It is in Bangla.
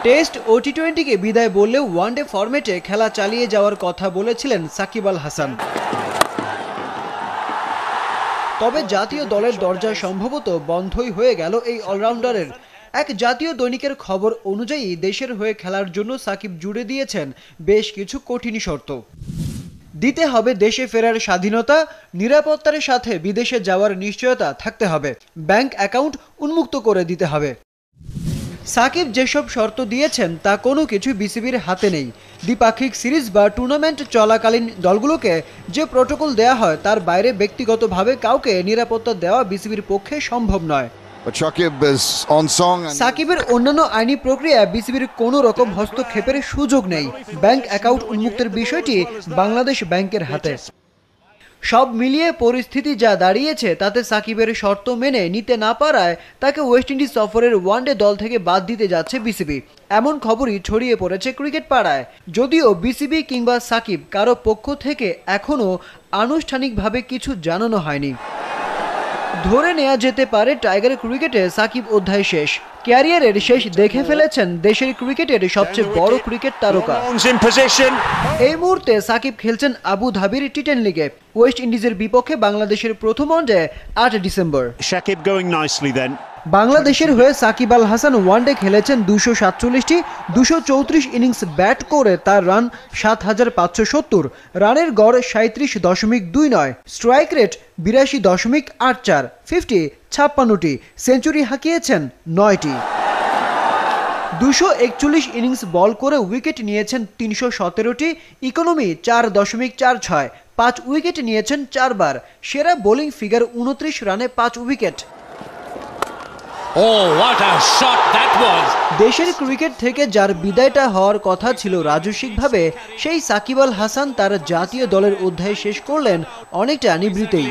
টেস্ট ও টি-20কে বিদায় বললেও ওয়ানডে ফরম্যাটে খেলা চালিয়ে যাওয়ার কথা বলেছিলেন সাকিব আল হাসান। তবে জাতীয় দলের দরজা সম্ভবত বন্ধই হয়ে গেল এই অলরাউন্ডারের। এক জাতীয় দৈনিকের খবর অনুযায়ী দেশের হয়ে খেলার জন্য সাকিব জুড়ে দিয়েছেন বেশ কিছু কঠিন শর্ত। দিতে হবে দেশে ফেরার স্বাধীনতা, নিরাপত্তার সাথে বিদেশে যাওয়ার নিশ্চয়তা থাকতে হবে, ব্যাংক অ্যাকাউন্ট উন্মুক্ত করে দিতে হবে। সাকিব যেসব শর্ত দিয়েছেন তা কোনো কিছু বিসিবির হাতে নেই। দ্বিপাক্ষিক সিরিজ বা টুর্নামেন্ট চলাকালীন দলগুলোকে যে প্রটোকল দেয়া হয় তার বাইরে ব্যক্তিগতভাবে কাউকে নিরাপত্তা দেওয়া বিসিবির পক্ষে সম্ভব নয়। সাকিবের অন্যান্য আইনি প্রক্রিয়া বিসিবির কোনো রকম হস্তক্ষেপের সুযোগ নেই। ব্যাংক অ্যাকাউন্ট উন্মুক্তের বিষয়টি বাংলাদেশ ব্যাংকের হাতে। সব মিলিয়ে পরিস্থিতি যা দাঁড়িয়েছে তাতে সাকিবের শর্ত মেনে নিতে না পারায় তাকে ওয়েস্ট ইন্ডিজ সফরের ওয়ানডে দল থেকে বাদ দিতে যাচ্ছে বিসিবি, এমন খবরই ছড়িয়ে পড়েছে ক্রিকেট পাড়ায়। যদিও বিসিবি কিংবা সাকিব কারো পক্ষ থেকে এখনও আনুষ্ঠানিকভাবে কিছু জানানো হয়নি। ধরে নেওয়া যেতে পারে টাইগার ক্রিকেটে সাকিব অধ্যায় শেষ। ক্যারিয়ারের শেষ দেখে ফেলেছেন দেশের ক্রিকেটের সবচেয়ে বড় ক্রিকেট তারকা। এই মুহূর্তে সাকিব খেলছেন আবু ধাবির টি10 লিগে। ওয়েস্ট ইন্ডিজের বিপক্ষে বাংলাদেশের প্রথম ওয়ানডে 8 ডিসেম্বর। বাংলাদেশের হয়ে সাকিব আল হাসান ওয়ানডে খেলেছেন 247টি, 234 ইনিংস ব্যাট করে তার রান 7570, রানের গড় 37.29, স্ট্রাইক রেট 82.84, 50 56টি, সেঞ্চুরি হাঁকিয়েছেন 9টি। 241 ইনিংস বল করে উইকেট নিয়েছেন 317টি, ইকোনমি 4.46, 5 উইকেট নিয়েছেন 4 বার। সেরা বোলিং ফিগার 29 রানে 5 উইকেট। দেশের ক্রিকেট থেকে যার বিদায়টা হওয়ার কথা ছিল রাজস্বিকভাবে, সেই সাকিব আল হাসান তার জাতীয় দলের অধ্যায় শেষ করলেন অনেকটা নিভৃতেই।